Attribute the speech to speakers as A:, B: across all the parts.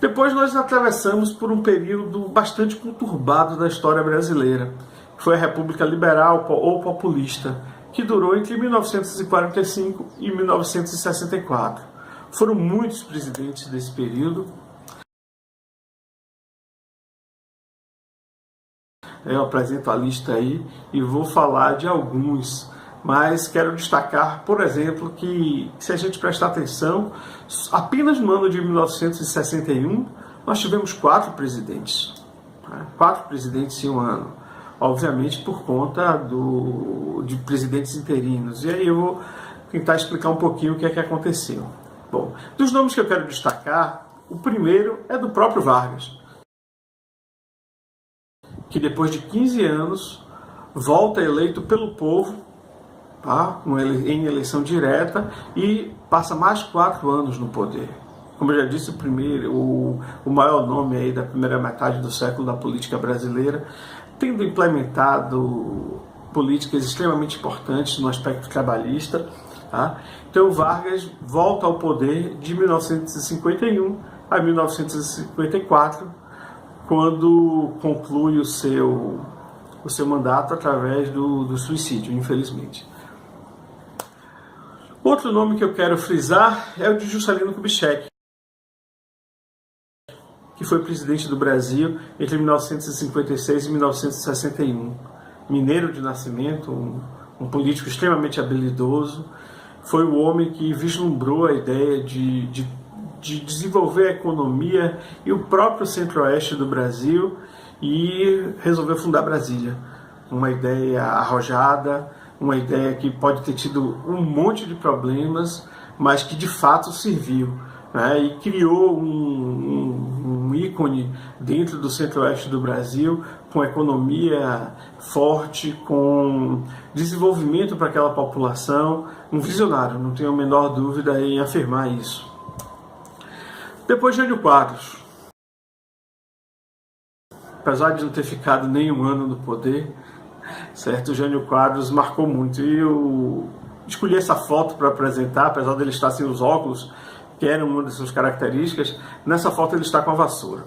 A: Depois nós atravessamos por um período bastante conturbado da história brasileira. Foi a República Liberal ou Populista, que durou entre 1945 e 1964. Foram muitos presidentes desse período. Eu apresento a lista aí e vou falar de alguns, mas quero destacar, por exemplo, que se a gente prestar atenção, apenas no ano de 1961 nós tivemos 4 presidentes. 4 presidentes em um ano, obviamente por conta de presidentes interinos. E aí eu vou tentar explicar um pouquinho o que é que aconteceu. Bom, dos nomes que eu quero destacar, o primeiro é do próprio Vargas, que depois de 15 anos volta eleito pelo povo, tá? Em eleição direta, e passa mais 4 anos no poder. Como eu já disse, o maior nome aí da primeira metade do século da política brasileira, tendo implementado políticas extremamente importantes no aspecto trabalhista. Tá? Então Vargas volta ao poder de 1951 a 1954, quando conclui o seu mandato através do suicídio, infelizmente. Outro nome que eu quero frisar é o de Juscelino Kubitschek, que foi presidente do Brasil entre 1956 e 1961. Mineiro de nascimento, um político extremamente habilidoso, foi o homem que vislumbrou a ideia de desenvolver a economia e o próprio centro-oeste do Brasil e resolveu fundar Brasília. Uma ideia arrojada, uma ideia que pode ter tido um monte de problemas, mas que de fato serviu, né? E criou um ícone dentro do centro-oeste do Brasil, com economia forte, com desenvolvimento para aquela população, um visionário, não tenho a menor dúvida em afirmar isso. Depois Jânio Quadros. Apesar de não ter ficado nem um ano no poder, certo? Jânio Quadros marcou muito. E eu escolhi essa foto para apresentar, apesar dele estar sem os óculos, que era uma das suas características. Nessa foto ele está com a vassoura.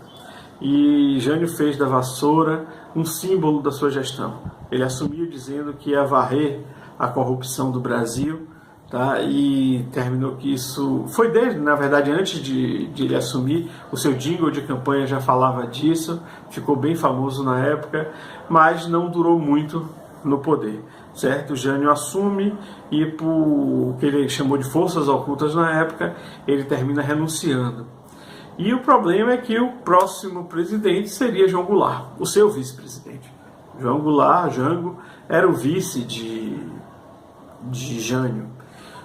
A: E Jânio fez da vassoura um símbolo da sua gestão. Ele assumiu dizendo que ia varrer a corrupção do Brasil, tá? E terminou que isso foi desde, na verdade, antes de ele assumir, o seu jingle de campanha já falava disso, ficou bem famoso na época, mas não durou muito no poder, certo? Jânio assume e, por que ele chamou de forças ocultas na época, ele termina renunciando. E o problema é que o próximo presidente seria João Goulart, o seu vice-presidente. João Goulart, Jango, era o vice de Jânio.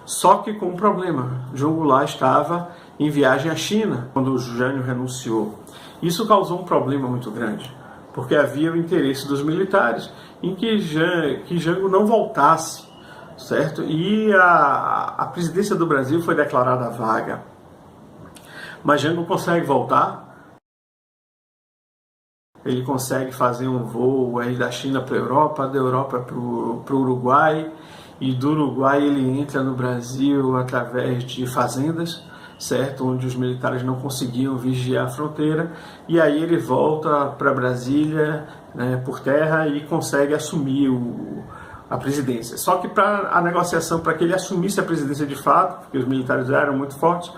A: Só que com um problema, João Goulart estava em viagem à China quando o Jânio renunciou. Isso causou um problema muito grande, porque havia o interesse dos militares em que Jango não voltasse, certo? E a presidência do Brasil foi declarada vaga. Mas Jango consegue voltar, ele consegue fazer um voo aí da China para a Europa, da Europa para o Uruguai, e do Uruguai ele entra no Brasil através de fazendas, certo? Onde os militares não conseguiam vigiar a fronteira, e aí ele volta para Brasília, né, por terra, e consegue assumir a presidência. Só que para a negociação, para que ele assumisse a presidência de fato, porque os militares eram muito fortes,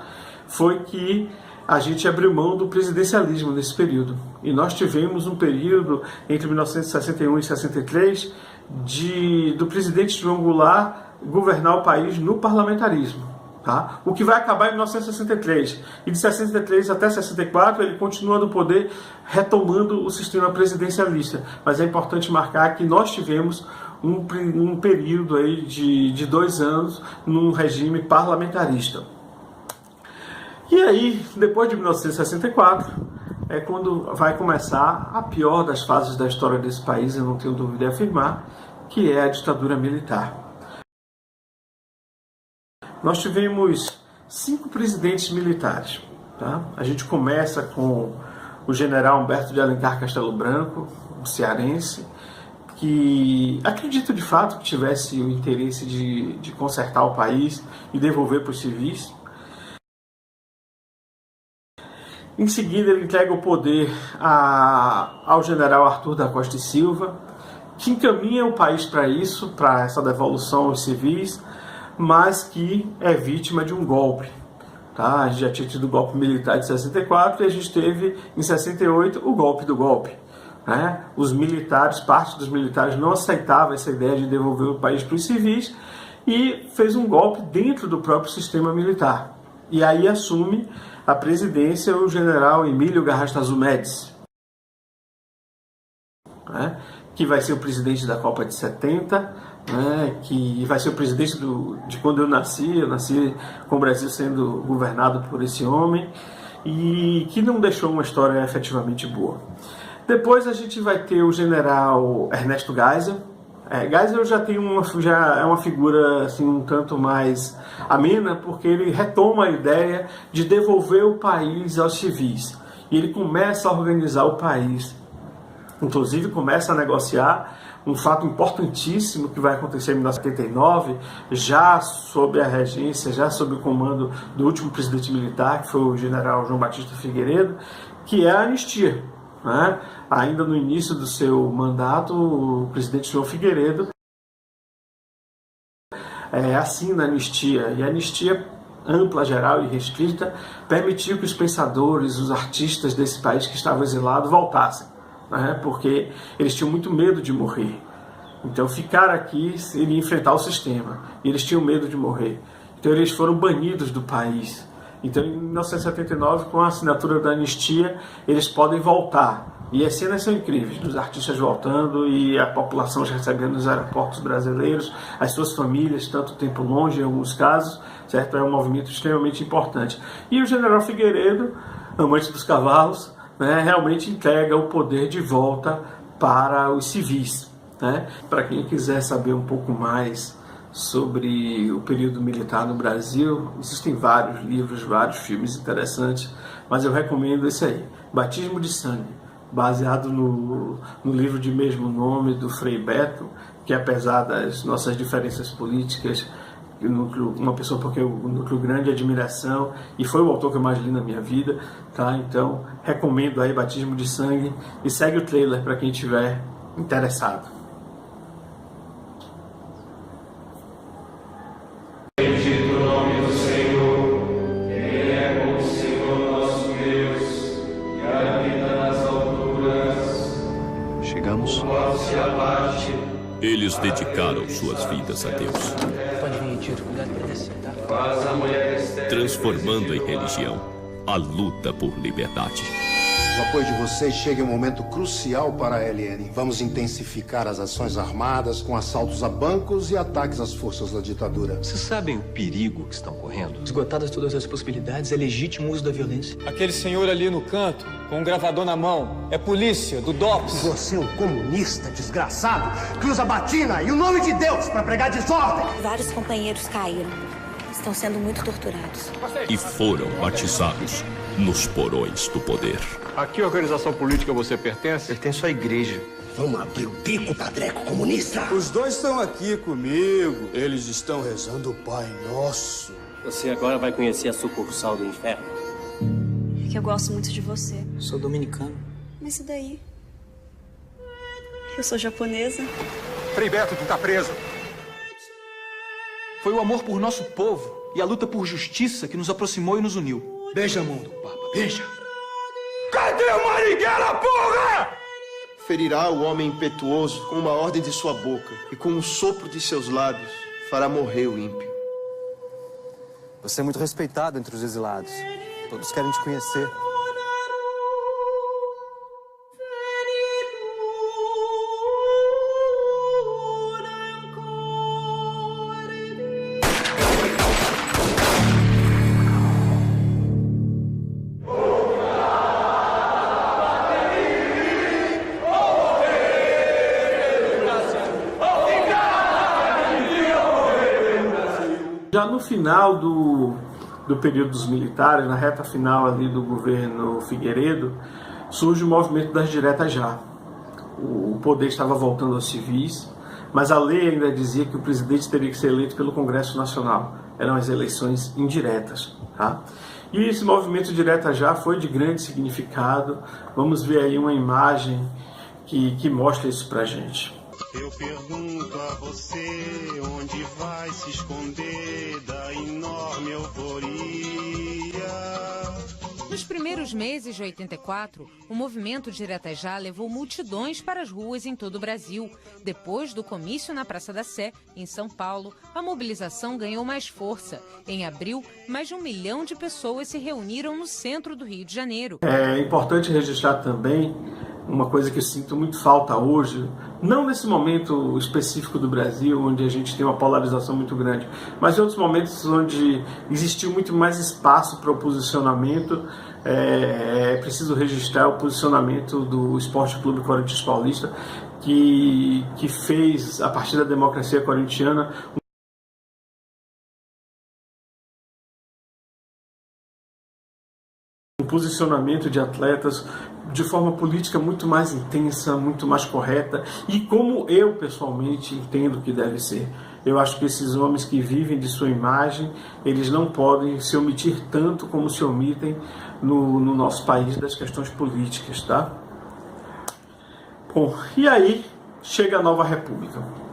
A: foi que a gente abriu mão do presidencialismo nesse período. E nós tivemos um período entre 1961 e 63 do presidente João Goulart governar o país no parlamentarismo. Tá? O que vai acabar em 1963. E de 63 até 64 ele continua no poder, retomando o sistema presidencialista. Mas é importante marcar que nós tivemos um período aí de 2 anos num regime parlamentarista. E aí, depois de 1964, é quando vai começar a pior das fases da história desse país, eu não tenho dúvida em afirmar, que é a ditadura militar. Nós tivemos 5 presidentes militares. Tá? A gente começa com o general Humberto de Alencar Castelo Branco, um cearense, que acredito de fato que tivesse o interesse de consertar o país e devolver para os civis. Em seguida, ele entrega o poder ao general Arthur da Costa e Silva, que encaminha o país para isso, para essa devolução aos civis, mas que é vítima de um golpe. Tá? A gente já tinha tido o golpe militar de 64 e a gente teve, em 68, o golpe do golpe. Né? Os militares, parte dos militares não aceitava essa ideia de devolver o país para os civis e fez um golpe dentro do próprio sistema militar. E aí assume a presidência o general Emílio Garrastazu Médici, né? Que vai ser o presidente da Copa de 70, né? Que vai ser o presidente de quando eu nasci com o Brasil sendo governado por esse homem, e que não deixou uma história efetivamente boa. Depois a gente vai ter o general Ernesto Geisel. Geisel já é uma figura assim, um tanto mais amena, porque ele retoma a ideia de devolver o país aos civis. E ele começa a organizar o país. Inclusive começa a negociar um fato importantíssimo que vai acontecer em 1979, já sob a regência, já sob o comando do último presidente militar, que foi o general João Batista Figueiredo, que é a anistia. Né? Ainda no início do seu mandato, o presidente João Figueiredo assina a anistia, e a anistia ampla, geral e restrita permitiu que os pensadores, os artistas desse país que estavam exilados voltassem, né? Porque eles tinham muito medo de morrer. Então ficar aqui seria enfrentar o sistema, e eles tinham medo de morrer. Então eles foram banidos do país. Então, em 1979, com a assinatura da anistia, eles podem voltar. E as cenas são incríveis, dos artistas voltando e a população já recebendo nos aeroportos brasileiros, as suas famílias, tanto tempo longe em alguns casos, certo? É um movimento extremamente importante. E o general Figueiredo, amante dos cavalos, né, realmente entrega o poder de volta para os civis. Né? Para quem quiser saber um pouco mais sobre o período militar no Brasil, existem vários livros, vários filmes interessantes, mas eu recomendo esse aí, Batismo de Sangue, baseado no livro de mesmo nome do Frei Beto, que apesar das nossas diferenças políticas, uma pessoa porque o núcleo grande admiração, e foi o autor que eu mais li na minha vida, tá? Então recomendo aí Batismo de Sangue, e segue o trailer para quem estiver interessado.
B: Eles dedicaram suas vidas a Deus, transformando em religião a luta por liberdade.
C: O apoio de vocês chega em um momento crucial para a LN. Vamos intensificar as ações armadas com assaltos a bancos e ataques às forças da ditadura.
D: Vocês sabem o perigo que estão correndo?
E: Esgotadas todas as possibilidades, é legítimo o uso da violência.
F: Aquele senhor ali no canto, com um gravador na mão, é polícia, do DOPS.
G: Você é um comunista desgraçado que usa batina e o nome de Deus para pregar desordem.
H: Vários companheiros caíram. Estão sendo muito torturados.
B: E foram batizados nos porões do poder.
I: A que organização política você pertence?
E: Pertenço à igreja.
G: Vamos abrir o bico, padreco comunista.
J: Os dois estão aqui comigo. Eles estão rezando o Pai Nosso.
K: Você agora vai conhecer a sucursal do inferno.
H: É que eu gosto muito de você.
E: Sou dominicano.
H: Mas e daí? Eu sou japonesa.
I: Frei Beto, tu tá preso.
E: Foi o amor por nosso povo e a luta por justiça que nos aproximou e nos uniu.
J: Beija a mão do Papa, beija.
I: Cadê o Marighella, porra?
L: Ferirá o homem impetuoso com uma ordem de sua boca, e com um sopro de seus lábios fará morrer o ímpio.
M: Você é muito respeitado entre os exilados. Todos querem te conhecer.
A: Já no final do período dos militares, na reta final ali do governo Figueiredo, surge o movimento das diretas já. O poder estava voltando aos civis, mas a lei ainda dizia que o presidente teria que ser eleito pelo Congresso Nacional. Eram as eleições indiretas. Tá? E esse movimento Direta Já foi de grande significado. Vamos ver aí uma imagem que mostra isso pra gente.
N: Eu pergunto a você onde vai se esconder da enorme euforia.
O: Nos primeiros meses de 84, o movimento Direta Já levou multidões para as ruas em todo o Brasil. Depois do comício na Praça da Sé, em São Paulo, a mobilização ganhou mais força. Em abril, mais de 1 milhão de pessoas se reuniram no centro do Rio de Janeiro.
A: É importante registrar também uma coisa que eu sinto muito falta hoje, não nesse momento específico do Brasil, onde a gente tem uma polarização muito grande, mas em outros momentos onde existiu muito mais espaço para o posicionamento. É preciso registrar o posicionamento do Esporte Clube Corinthians Paulista, que fez, a partir da democracia corintiana, um posicionamento de atletas de forma política muito mais intensa, muito mais correta, e como eu pessoalmente entendo que deve ser. Eu acho que esses homens que vivem de sua imagem, eles não podem se omitir tanto como se omitem no nosso país das questões políticas, tá? Bom, e aí chega a nova república.